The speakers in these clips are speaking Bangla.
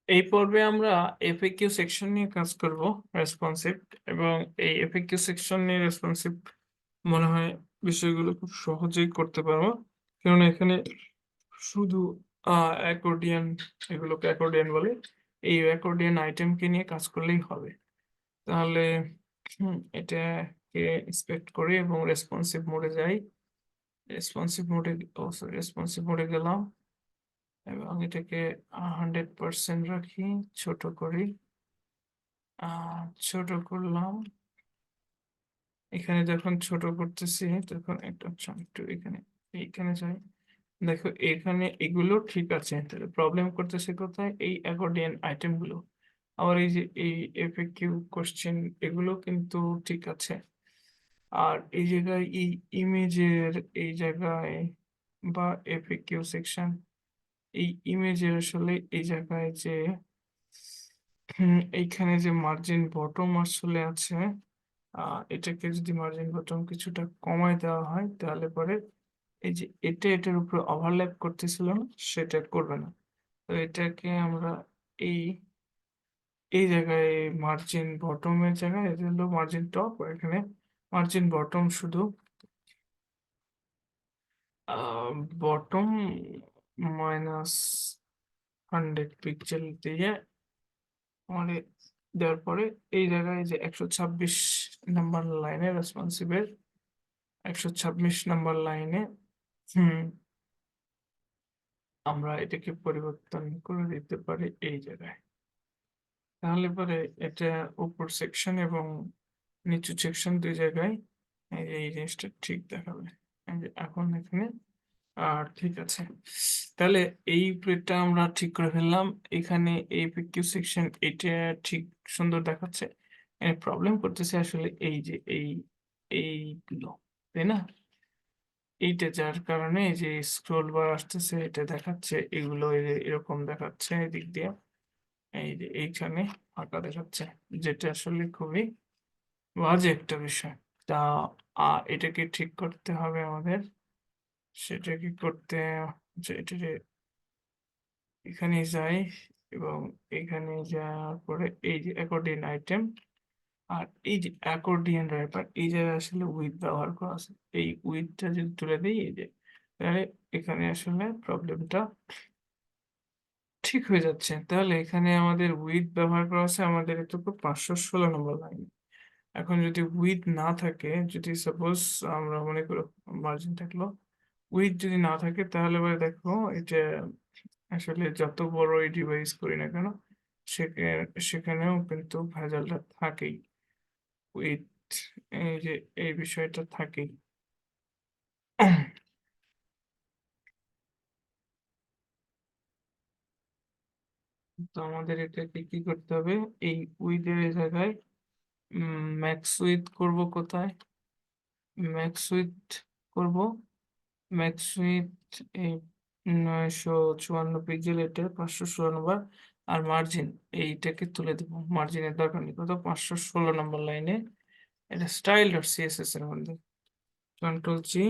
এই পর্বে আমরা এফএকিউ সেকশন নিয়ে কাজ করব রেসপন্সিভ এবং এই এফএকিউ সেকশন নিয়ে রেসপন্সিভ মনে হয় বিষয়গুলো খুব সহজেই করতে পারবো কারণ এখানে শুধু অ্যাকর্ডিয়ান এগুলোকে অ্যাকর্ডিয়ান বলে এই অ্যাকর্ডিয়ান আইটেমকে নিয়ে কাজ করলেই হবে তাহলে এটাকে ইন্সপেক্ট করি এবং রেসপন্সিভ মোডে যাই রেসপন্সিভ মোডে গেলাম এবং এটাকে 100% রাখি ছোট করি ছোট করলাম এখানে যখন ছোট করতেছি তখন একটু এইখানে যাই দেখো এখানে এগুলো ঠিক আছে তাহলে প্রবলেম করতেছে কোথায় এই অ্যাকর্ডিয়ান আইটেম গুলো আবার এই যে এই এফএকিউ কোশ্চেন এগুলো কিন্তু ঠিক আছে আর এই জায়গায় এই ইমেজের এই জায়গায় বা এফএকিউ সেকশন এই ইমেজের আসলে এই জায়গায় যে এইখানে যে মার্জিন বটম আসলে আছে এটাকে যদি মার্জিন বটম কিছুটা কমায় দেওয়া হয় তাহলে পরে এই যে এটার উপরে ওভারল্যাপ করতেছিল না সেটা করবে না তো এটাকে আমরা এই এই জায়গায় মার্জিন বটমের জায়গায় এটা হলো মার্জিন টপ এখানে মার্জিন বটম শুধু বটম -100 পিক্সেল দিয়ে আমাদের দেওয়ার পরে এই জায়গায় যে 126 নাম্বার লাইনে রেসপন্সিভের 126 নাম্বার লাইনে আমরা এটাকে পরিবর্তন করে দিতে পারি এই জায়গায় তাহলে পরে এটা উপর সেকশন এবং নিচু সেকশন দুই জায়গায় এই জিনিসটা ঠিক দেখাবে এখন এখানে ঠিক আছে তাহলে এই প্লেটটা আমরা ঠিক করে ফেললাম এখানে এই পিকিউ সেকশন এটা ঠিক সুন্দর দেখাচ্ছে প্রবলেম করতেছে আসলে এই যে এইগুলো তাই না এইটা যার কারণে এই যে স্ক্রোল বার আসতেছে এটা দেখাচ্ছে এগুলো এরকম দেখাচ্ছে এদিক দিয়ে এই যে এইখানে ফাঁকা দেখাচ্ছে যেটা আসলে খুবই বাজে একটা বিষয় তা এটাকে ঠিক করতে হবে আমাদের সেটা কি করতে এটাকে এখানে যাই এবং এখানে যাওয়ার পরে এই যে অ্যাকর্ডিয়ান আইটেম আর এই যে অ্যাকর্ডিয়ান র্যাপার এই জায়গায় আসলে উইথ ব্যবহার করা আছে এই উইথটা যদি তুলে দিই এই যে তাহলে এখানে আসলে প্রবলেমটা ঠিক হয়ে যাচ্ছে তাহলে এখানে আমাদের উইথ ব্যবহার করা আছে আমাদের এটুকু 516 নম্বর লাইন এখন যদি উইথ না থাকে যদি সাপোজ আমরা মনে করো মার্জিন থাকলো উইথ যদি না থাকে তাহলে এবার দেখো এটা আসলে যত বড় এই ডিভাইস করি না কেন সেখানেও কিন্তু ভেজালটা থাকেই উইথ এই যে এই বিষয়টা থাকেই তো আমাদের এটাকে কি করতে হবে এই উইথের জায়গায় ম্যাক্স উইথ করব কোথায় ম্যাক্স উইথ করব ম্যাক্স উইথ এই 954 পিক্সেল এটা 516 নম্বর আর মার্জিন এইটাকে তুলে দেব মার্জিনের দরকার নেই কত 516 নম্বর লাইনে এটা স্টাইল ডট সিএসএস এর মধ্যে কন্ট্রোল জি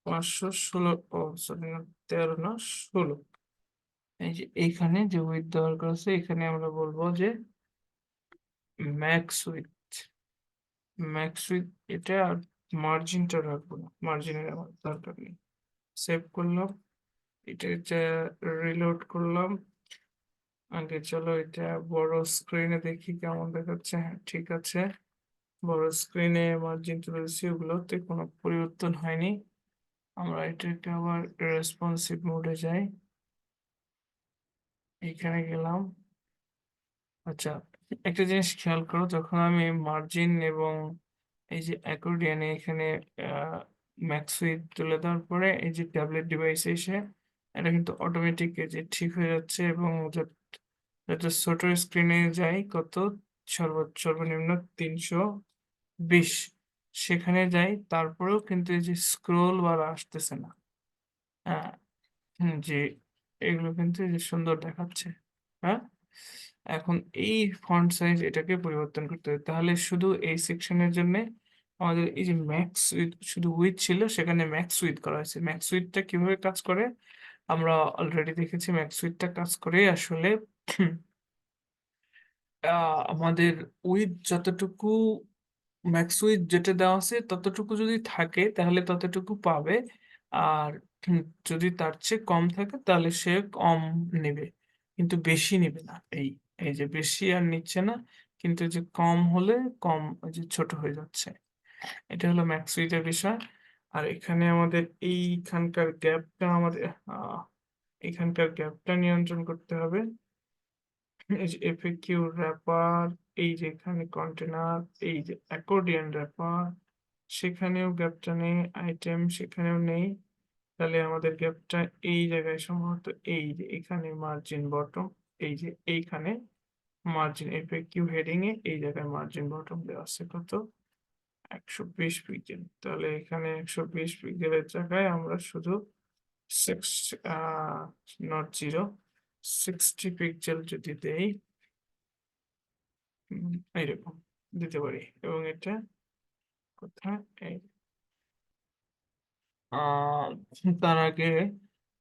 516 ও সরি না 13 না 16 এই যে এইখানে যে উইথ দরকার আছে এখানে আমরা বলবো যে ম্যাক্স উইথ এটা আর মার্জিনটা রাখবো না মার্জিনের আমার দরকার নেই সেভ করলাম এটা রিলোড করলাম আগে চলো এটা বড় স্ক্রিনে দেখি কেমন দেখাচ্ছে হ্যাঁ ঠিক আছে বড় স্ক্রিনে মার্জিন তুলে দিচ্ছি ওগুলোতে কোনো পরিবর্তন হয়নি আমরা এটাকে আবার রেসপন্সিভ মোডে যাই এইখানে গেলাম আচ্ছা একটা জিনিস খেয়াল করো যখন আমি মার্জিন এবং এই যে অ্যাকর্ডিয়ানে এখানে ম্যাক্স উইথ তুলে দেওয়ার পরে এই যে ট্যাবলেট ডিভাইসে এসে এটা কিন্তু অটোমেটিক যে ঠিক হয়ে যাচ্ছে এবং যাতে ছোট স্ক্রিনে যাই কত সর্বনিম্ন 320 সেখানে যাই তারপরেও কিন্তু এই যে স্ক্রোল বার আসতেছে না হ্যাঁ যে এগুলো কিন্তু এই যে সুন্দর দেখাচ্ছে হ্যাঁ এখন এই ফন্ট সাইজ এটাকে পরিবর্তন করতে হবে তাহলে শুধু এই সেকশনের জন্য আমাদের এই যে ম্যাক্স উইথ শুধু উইথ ছিল সেখানে ম্যাক্স উইথ করা হয়েছে ম্যাক্স উইথটা কিভাবে কাজ করে আমরা অলরেডি দেখেছি ম্যাক্স উইথটা কাজ করে আসলে আমাদের উইথ যতটুকু ম্যাক্স উইথ যেটা দেওয়া আছে ততটুকু যদি থাকে তাহলে ততটুকু পাবে। আর হুম, যদি তার চেয়ে কম থাকে তাহলে সে কম নেবে। কিন্তু বেশি নিবে না। এই যে বেশি আর নিচ্ছে না। কিন্তু যে কম হলে কম ওই যে ছোট হয়ে যাচ্ছে। এটা হলো ম্যাক্স উইথ এর বিষয়। আর এখানে আমাদের এইখানকার গ্যাপটা আমাদের এখানকার গ্যাপটা নিয়ন্ত্রণ করতে হবে। এই যে এফএকিউ র‍্যাপার, এই যে এখানে কন্টেনার, এই যে অ্যাকর্ডিয়ন র‍্যাপার, সেখানেও গ্যাপটা নেই, আইটেম সেখানেও নেই। তাহলে আমাদের গ্যাপটা এই জায়গায় সম্ভবত এই যে এখানে মার্জিন বটম, এই যে এইখানে মার্জিন এফএকিউ হেডিং এ এই জায়গায় মার্জিন বটম দেওয়া আছে কত? ১২০ পিক্সেল। তাহলে এখানে ১২০ পিক্সেলের জায়গায় আমরা শুধু সিক্স নট 0 60 পিক্সেল যদি দেই এইরকম দিতে পারি এবং এটা কোথায় এই আহ, তার আগে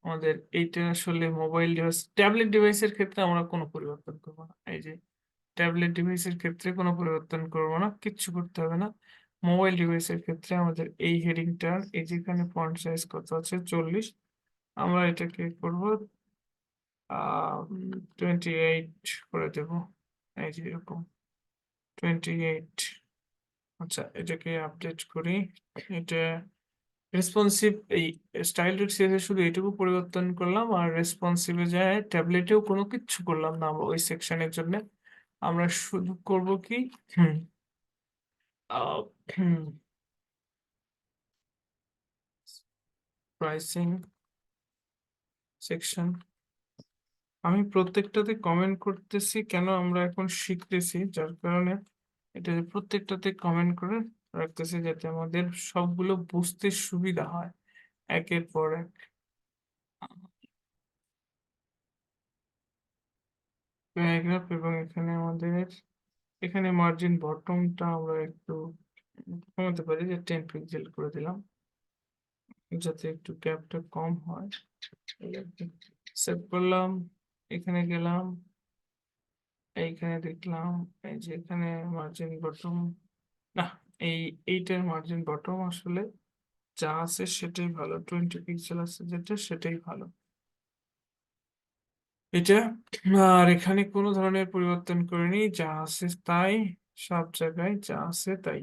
আমাদের এইটা আসলে মোবাইল ডিভাইস ট্যাবলেট ডিভাইসের ক্ষেত্রে আমরা কোনো পরিবর্তন করবো না। এই যে ট্যাবলেট ডিভাইসের ক্ষেত্রে কোনো পরিবর্তন করবো না, কিচ্ছু করতে হবে না। মোবাইল ডিভাইসের ক্ষেত্রে আমাদের এই হেডিংটার এই যেখানে ফন্ট সাইজ কত আছে 40, আমরা এটাকে করব 28 করে দেব। এই যে এরকম 28। আচ্ছা, এটাকে আপডেট করি। এটা রেসপন্সিভ এই স্টাইলড সিএসএস শুধু এটুকু পরিবর্তন করলাম আর রেসপন্সিভে যায় ট্যাবলেটেও কোনো কিছু করলাম না আমরা ওই সেকশনের জন্য। আমরা শুধু করব কি প্রাইসিং সেকশন। আমি প্রত্যেকটাতে কমেন্ট করতেছি কেন আমরা এখন শিখতেছি, যার কারণে এটা প্রত্যেকটাতে কমেন্ট করে রাখতেছি যাতে আমাদের সবগুলো বুঝতে সুবিধা হয় একের পর এক। প্যারাগ্রাফ এবং এখানে আমাদের এখানে মার্জিন বটমটা আমরা একটু কমাতে পারি, যে 10 পিক্সেল করে দিলাম যাতে একটু গ্যাপটা কম হয়। সেভ করলাম, এখানে গেলাম, এইখানে দেখলাম এই যে এখানে মার্জিন বটম না, এইটার মার্জিন বটম আসলে যা আছে সেটাই ভালো, 20 পিক্সেল আছে যেটা সেটাই ভালো এটা। আর এখানে কোনো ধরনের পরিবর্তন করিনি, যা আছে তাই, সব জায়গায় যা আছে তাই।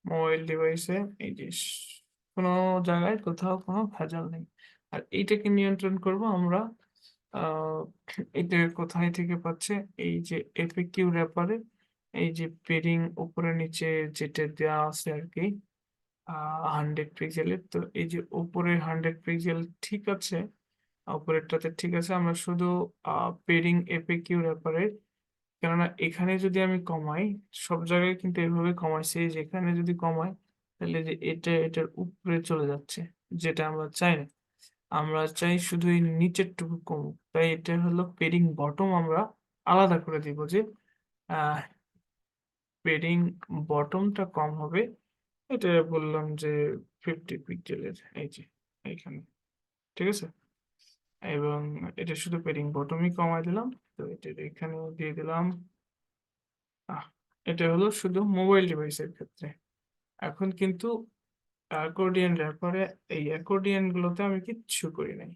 মোবাইল ডিভাইসে এই যে কোনো জায়গায় কোথাও কোনো ভেজাল নেই। আর এইটাকে নিয়ন্ত্রণ করব আমরা আহ এটা কোথায় থেকে পাচ্ছে, এই যে এফএকিউ র্যাপারে এই যে পেরিং উপরে নিচে যেটা দেওয়া আছে আর কি 100 পিক্সেলের। তো এই যে উপরের 100 পিক্সেল ঠিক আছে, উপরেরটাতে ঠিক আছে। আমরা শুধু পেরিং এফএকিউ র্যাপারে, কেননা এখানে যদি আমি কমাই, সব জায়গায় কিন্তু এভাবে কমাইছি, এই যে এখানে যদি কমাই তাহলে যে এটা এটার উপরে চলে যাচ্ছে, যেটা আমরা চাই না। আমরা চাই শুধু এই নিচের টুকু কমুক, তাই এটা হলো পেরিং বটম আমরা আলাদা করে দিব যে আহ পেরিং বটমটা কম হবে। এটা বললাম যে 50 পিক্সেলের, এই যে এইখানে, ঠিক আছে। এবং এটা শুধু পেরিং বটমই কমাই দিলাম, তো এটা এখানে দিয়ে দিলাম। আহ এটা হলো শুধু মোবাইল ডিভাইসের ক্ষেত্রে। এখন কিন্তু অ্যাকর্ডিয়ন র্যাপারে এই অ্যাকর্ডিয়ন গুলোতে আমি কিচ্ছু করি নাই,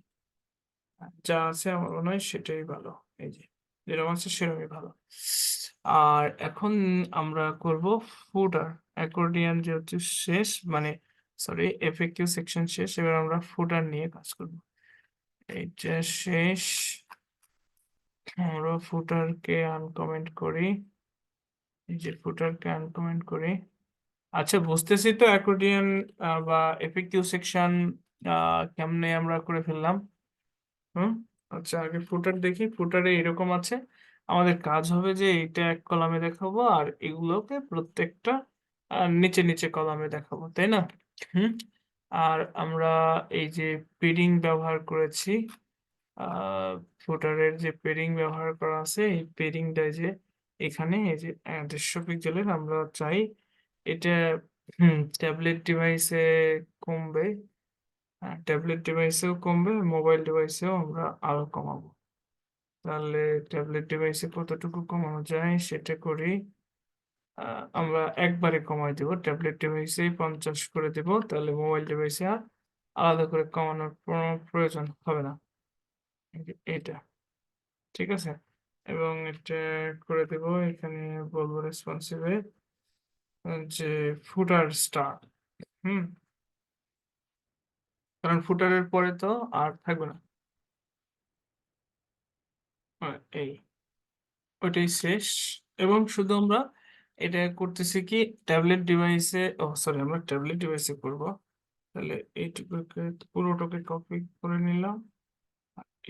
যা আছে আমার মনে হয় সেটাই ভালো। এই যে যেরকম আছে সেরকমই ভালো। আর এখন আমরা করব ফুটার। অ্যাকর্ডিয়ন যেহেতু শেষ, মানে সরি এফএকিউ সেকশন শেষ, এবার আমরা ফুটার নিয়ে কাজ করব। এইটা শেষ, আমরা ফুটারকে আনকমেন্ট করি। এই যে ফুটারকে আনকমেন্ট করি। আচ্ছা, বুঝতেছি তো অ্যাকর্ডিয়ন বা এফএকিউ সেকশন কেমনে আমরা করে ফেললাম। হুম। আচ্ছা, আগে ফুটার দেখি। ফুটারে এরকম আছে, আমাদের কাজ হবে যে এটা এক কলামে দেখাবো আর এগুলোকে প্রত্যেকটা নিচে নিচে কলামে দেখাবো, তাই না? হুম। আর আমরা এই যে পেডিং ব্যবহার করেছি, আহ ফুটারের যে পেডিং ব্যবহার করা আছে এই পেডিংটা যে এখানে এই যে 150 পিক্সেলের আমরা চাই এটা ট্যাবলেট ডিভাইসে কমবে। হ্যাঁ, ট্যাবলেট ডিভাইসেও কমবে, মোবাইল ডিভাইসেও আমরা আরো কমাবো। তাহলে ট্যাবলেট ডিভাইসে কতটুকু কমানো যায় সেটা করি। আমরা একবারে কমাই দেব। ট্যাবলেট ডিভাইসে 50 করে দেব। তাহলে মোবাইল ডিভাইসে আর আলাদা করে কমানোর কোনো প্রয়োজন হবে না। এই যে এটা। ঠিক আছে? এবং এটা করে দেব। এখানে বলব রেসপন্সিভে যে ফুটার স্টার। হুম? কারণ ফুটারের পরে তো আর থাকবে না। এই। ওইটাই শেষ। এবং শুধু আমরা এটা করতেছি কি ট্যাবলেট ডিভাইসে সরি আমরা ট্যাবলেট ডিভাইসে করব। তাহলে এইটুকুকে পুরোটাকে কপি করে নিলাম।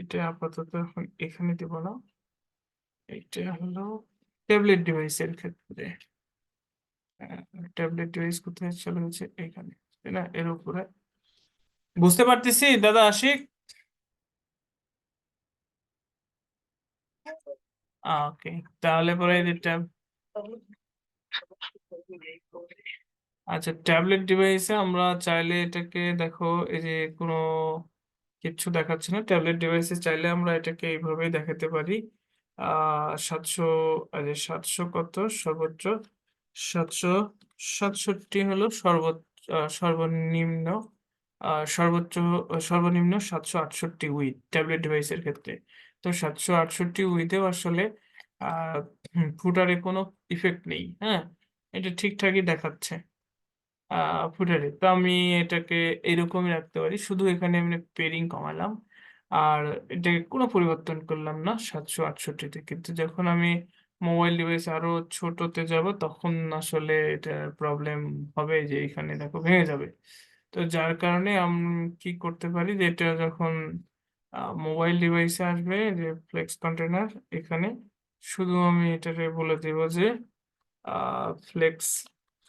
এটা আপাতত এখন এখানে দেব না। এটা হলো ট্যাবলেট ডিভাইসের ক্ষেত্রে। ট্যাবলেট ডিভাইস কোথায় চলে গেছে? এখানে। তাই না? এর উপরে। বুঝতে পারতেছি দাদা আশিক? ওকে। তাহলে পরে এই যে আচ্ছা ট্যাবলেট ডিভাইসে আমরা চাইলে এটাকে দেখো এই যে কোনো কিচ্ছু দেখাচ্ছে না ট্যাবলেট ডিভাইসে চাইলে আমরা এটাকে এইভাবেই দেখাতে পারি 700 আরে 700 কত সর্বোচ্চ 767 হলো সর্বনিম্ন সর্বনিম্ন 768 উইথ ট্যাবলেট ডিভাইসের ক্ষেত্রে তো 768 উইথেও আসলে আহ ফুটারে কোনো ইফেক্ট নেই হ্যাঁ এটা ঠিকঠাকই দেখাচ্ছে ফুটারে তো আমি এটাকে এরকমই রাখতে পারি শুধু এখানে আমি পেরিং কমালাম আর এটাকে কোনো পরিবর্তন করলাম না 768-তে কিন্তু যখন আমি মোবাইল ডিভাইস আরো ছোটতে যাব তখন আসলে এটা প্রবলেম হবে যে এখানে দেখো ভেঙে যাবে তো যার কারণে আমি কি করতে পারি যে এটা যখন মোবাইল ডিভাইসে আসবে যে ফ্লেক্স কন্টেনার এখানে শুধু আমি এটাকে বলে দেব যে ফ্লেক্স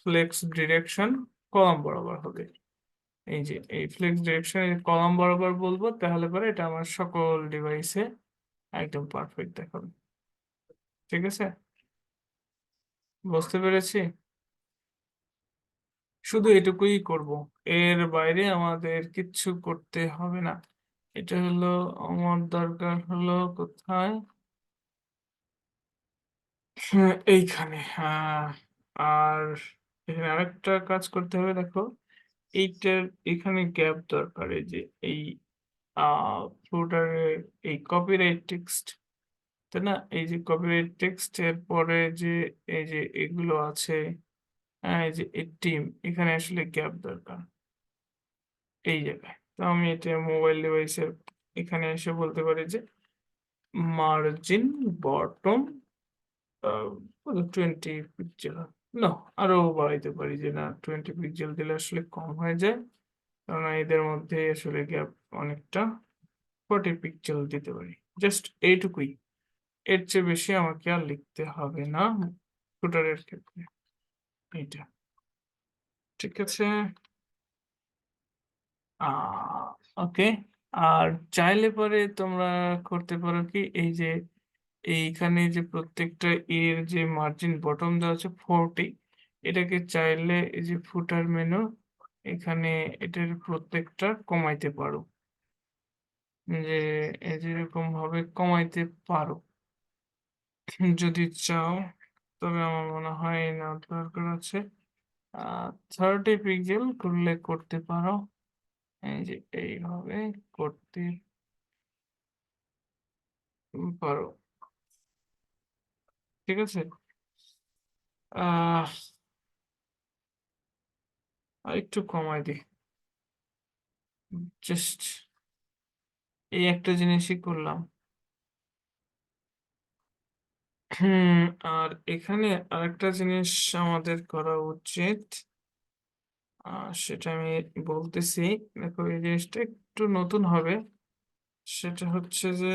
ফ্লেক্স ডিরেকশন কলাম বরাবর হবে এই যে এই ফ্লেক্স ডিরেকশন কলাম বরাবর বলবো তাহলে পরে এটা আমার সকল ডিভাইসে একদম পারফেক্ট দেখাবে ঠিক আছে বুঝতে পেরেছি শুধু এটুকুই করব এর বাইরে আমাদের কিচ্ছু করতে হবে না এটা হলো আমার দরকার হলো কোথায় এইখানে আর এখানে আরেকটা কাজ করতে হবে দেখো এইটার এখানে গ্যাপ দরকার এই যে এই ফ্লোটারে এই কপিরাইট টেক্সট তাই না এই যে কপিরাইট টেক্সট এর পরে যে এই যে এগুলো আছে এই যে টিম এখানে আসলে গ্যাপ দরকার এই জায়গায় তো আমি এটা মোবাইল ডিভাইসের এখানে এসে বলতে পারি যে মার্জিন বটম 20 পিক্সেল না আরো বাড়াইতে পারি যে না 20 পিক্সেল দিলে আসলে কম হয়ে যায় কারণ এদের মধ্যে আসলে গ্যাপ অনেকটা 40 পিক্সেল দিতে পারি জাস্ট এইটুকুই এর চেয়ে বেশি আমাকে আর লিখতে হবে না ফুটারের ক্ষেত্রে এইটা ঠিক আছে ওকে আর চাইলে পরে তোমরা করতে পারো কি এই যে এইখানে যে প্রত্যেকটা এর যে মার্জিন বটম দেওয়া আছে 40 এটাকে চাইলে এই যে ফুটার মেনু এখানে এটার প্রত্যেকটা কমাইতে পারো যে এই যেরকম ভাবে কমাইতে পারো যদি চাও তবে আমার মনে হয় না দরকার আছে 30 পিক্সেল করলে করতে পারো এই যে এইভাবে করতে পারো ঠিক আছে আহ আর একটু কমাই দিই জাস্ট এই একটা জিনিসই করলাম আর এখানে আরেকটা জিনিস আমাদের করা উচিত সেটা আমি বলতেছি দেখো এই জিনিসটা একটু নতুন হবে সেটা হচ্ছে যে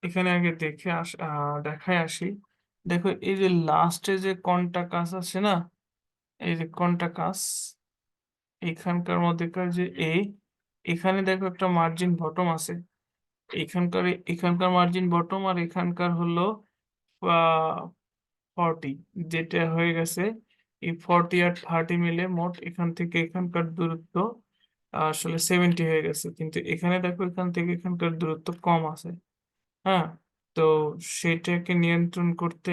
এখানে আগে দেখে দেখায় আসি দেখো এই যে লাস্টে যে কন্টাকাস আছে না এই যে কন্টাকাস এখানকার মধ্যেকার যে এখানে দেখো একটা মার্জিন বটম আছে এখানকার মার্জিন বটম আর এখানকার হলো 40 যেটা হয়ে গেছে এই 40 আর 30 মিলে মোট এখান থেকে এখানকার দূরত্ব আসলে 70 হয়ে গেছে কিন্তু এখানে দেখো এখান থেকে এখানকার দূরত্ব কম আছে হ্যাঁ? তো সেটাকে নিয়ন্ত্রণ করতে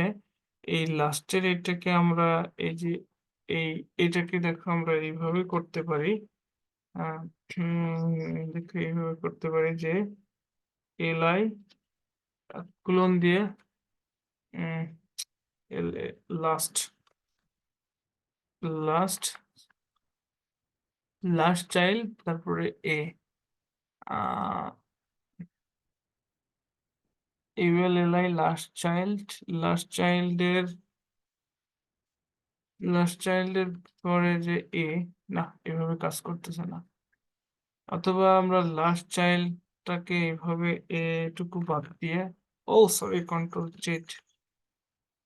এই লাস্টের এটাকে আমরা এই যে এই এটাকে দেখো আমরা এইভাবে করতে পারি। আ দেখো এইভাবে করতে পারি যে li কোলন দিয়ে উম এল লাস্ট লাস্ট লাস্ট চাইল্ড তারপরে a আ li লাস্ট চাইল্ডের পরে যে a না এভাবে কাজ করতেছে না। অথবা আমরা লাস্ট চাইল্ডটাকে এভাবে এটুকু বাদ দিয়ে সরি কন্ট্রোল জেড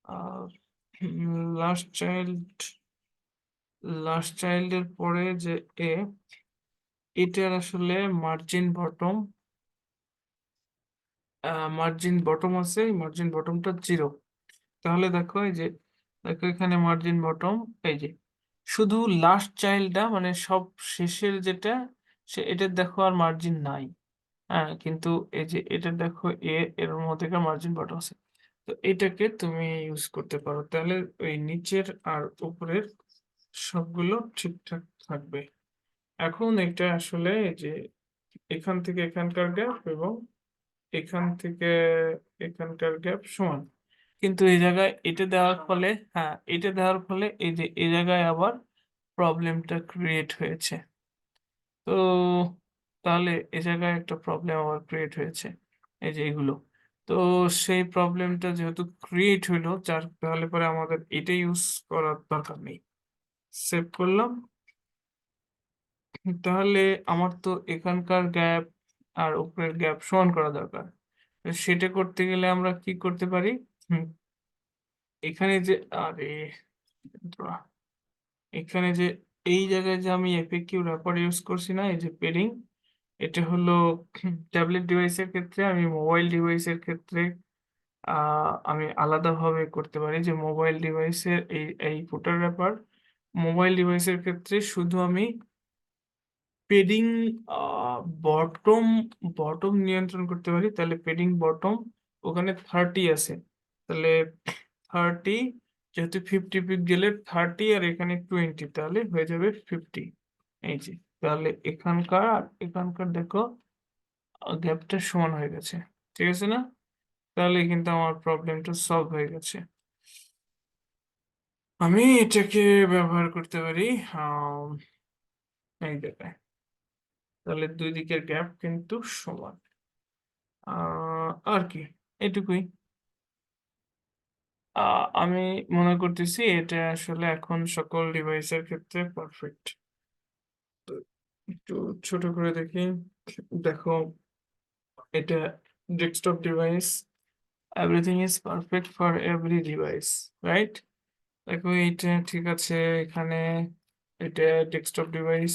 আর লাস্ট চাইল্ডের পরে যে এ এটার আসলে মার্জিন বটম আছে মার্জিন বটমটা 0 তাহলে দেখো এই যে দেখো এখানে মার্জিন বটম এই যে শুধু লাস্ট চাইল্ডটা মানে সব শেষের যেটা এটার দেখো আর মার্জিন নাই। হ্যাঁ কিন্তু এই যে এটা দেখো এর মধ্যেকার মার্জিন বটম আছে। তো এটাকে তুমি ইউজ করতে পারো তাহলে ওই নিচের আর উপরের সবগুলো ঠিকঠাক থাকবে। এখন এটা আসলে এই যে এখান থেকে এখানকার গ্যাপ এবং এখান থেকে এখানকার গ্যাপ সমান। কিন্তু এই জায়গায় এটা দেওয়ার ফলে এটা দেওয়ার ফলে এই যে এই জায়গায় আবার প্রবলেমটা ক্রিয়েট হয়েছে। তো তাহলে এ জায়গায় একটা প্রবলেম আবার ক্রিয়েট হয়েছে। এই যে এগুলো। তো সেই প্রবলেমটা যেহেতু ক্রিয়েট হইলো তাহলে পরে আমাদের এটা ইউজ করার দরকার নেই। সেভ করলাম। তাহলে আমার তো এখানকার গ্যাপ আর উপরের গ্যাপ সমান করা দরকার। তো সেটা করতে গেলে আমরা কি করতে পারি? হুম, এখানে যে আরে দাঁড়া, এখানে যে এই জায়গায় যে আমি এফএকিউ র্যাপার ইউজ করছি না এই যে পেডিং এটা হলো ট্যাবলেট ডিভাইসের ক্ষেত্রে আমি মোবাইল ডিভাইসের ক্ষেত্রে আমি আলাদাভাবে করতে পারি যে মোবাইল ডিভাইসের এই ফুটার র্যাপার মোবাইল ডিভাইসের ক্ষেত্রে শুধু আমি পেডিং বটম বটম নিয়ন্ত্রণ করতে পারি তাহলে পেডিং বটম ওখানে 30 আছে তাহলে 30 যেহেতু 50 পিক্সেলের 30 আর এখানে 20 তাহলে হয়ে যাবে 50 এই যে তাহলে এখানকার আর এখানকার দেখো গ্যাপটা সমান হয়ে গেছে ঠিক আছে না তাহলে কিন্তু আমার প্রবলেমটা সলভ হয়ে গেছে আমি এটাকে ব্যবহার করতে পারি আম, এই জায়গায় তাহলে দুই দিকের গ্যাপ কিন্তু সমান আর কি এটুকুই আমি মনে করতেছি এটা আসলে এখন সকল ডিভাইসের ক্ষেত্রে পারফেক্ট একটু ছোট করে দেখি দেখো এটা desktop device everything is perfect for every device right দেখো এইটা ঠিক আছে এখানে এটা ডেস্কটপ ডিভাইস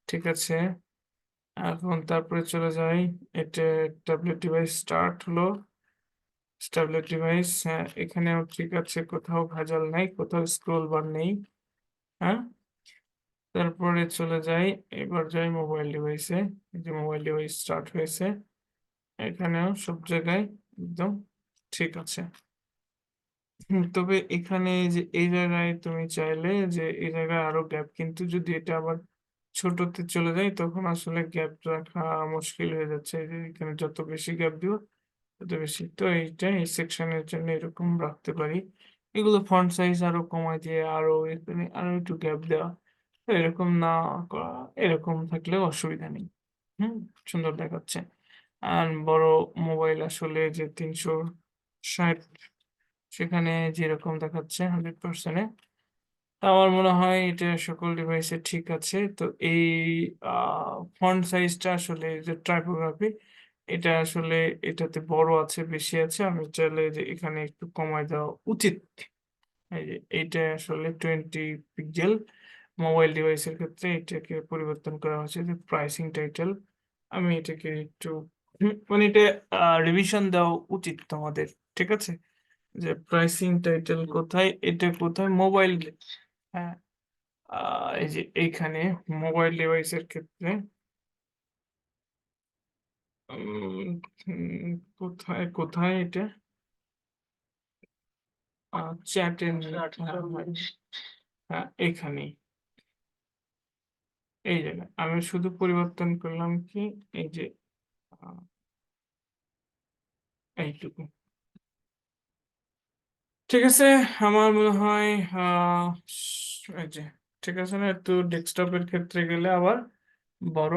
ঠিক আছে এখন তারপরে চলে যাই এটা ট্যাবলেট ডিভাইস স্টার্ট হলো ট্যাবলেট ডিভাইস হ্যাঁ এখানেও ঠিক আছে কোথাও ভেজাল নাই কোথাও স্ক্রোল বার নেই হ্যাঁ তারপরে চলে যাই এবার যাই মোবাইল ডিভাইসে এই যে মোবাইল ডিভাইস স্টার্ট হয়েছে এখানেও সব জায়গায় একদম ঠিক আছে তবে এখানে যে এই জায়গায় তুমি চাইলে যে এই জায়গায় আরো গ্যাপ কিন্তু যদি এটা আবার ছোটতে চলে যায় তখন আসলে গ্যাপ রাখা মুশকিল হয়ে যাচ্ছে এই যে এখানে যত বেশি গ্যাপ দিব তত বেশি তো এইটা এই সেকশনের জন্য এরকম রাখতে পারি এগুলো ফন্ট সাইজ আরো কমায় দিয়ে আরো এখানে আরো একটু গ্যাপ দেওয়া তো এরকম না করা এরকম থাকলেও অসুবিধা নেই হুম সুন্দর দেখাচ্ছে আর বড় মোবাইল আসলে যে 360 সেখানে যেরকম দেখাচ্ছে 100% আমার মনে হয় এটা সকল ডিভাইসে ঠিক আছে তো এই ফন্ট সাইজটা আসলে যে টাইপোগ্রাফি এটা আসলে এটাতে বড় আছে বেশি আছে আমি চাইলে যে এখানে একটু কমায় দেওয়া উচিত এই যে এইটা আসলে 20 পিক্সেল মোবাইল ডিভাইসের ক্ষেত্রে এটাকে পরিবর্তন করা হয়েছে যে প্রাইসিং টাইটেল আমি এটাকে একটু মানে এটা রিভিশন দেওয়া উচিত তোমাদের ঠিক আছে যে প্রাইসিং টাইটেল কোথায় এটা কোথায় মোবাইল হ্যাঁ এই যে এইখানে মোবাইল ডিভাইসের ক্ষেত্রে কোথায় কোথায় এটা চ্যাটে হ্যাঁ এখানেই এই জায়গায় আমি শুধু পরিবর্তন করলাম কি এই যে আহ, এইটুকু ঠিক আছে আমার মনে হয় এই যে ঠিক আছে না একটু ডেস্কটপের ক্ষেত্রে গেলে আবার বড়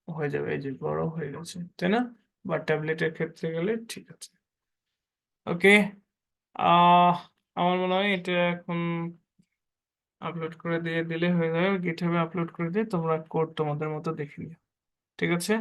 হয়ে যাবে এই যে বড় হয়ে গেছে তাই না বা ট্যাবলেটের ক্ষেত্রে গেলে ঠিক আছে ওকে আহ আমার মনে হয় এটা এখন আপলোড করে দিয়ে দিলে হয়ে যাবে গিটহাবে আপলোড করে দিয়ে তোমরা কোড তোমাদের মতো দেখে নিও ঠিক আছে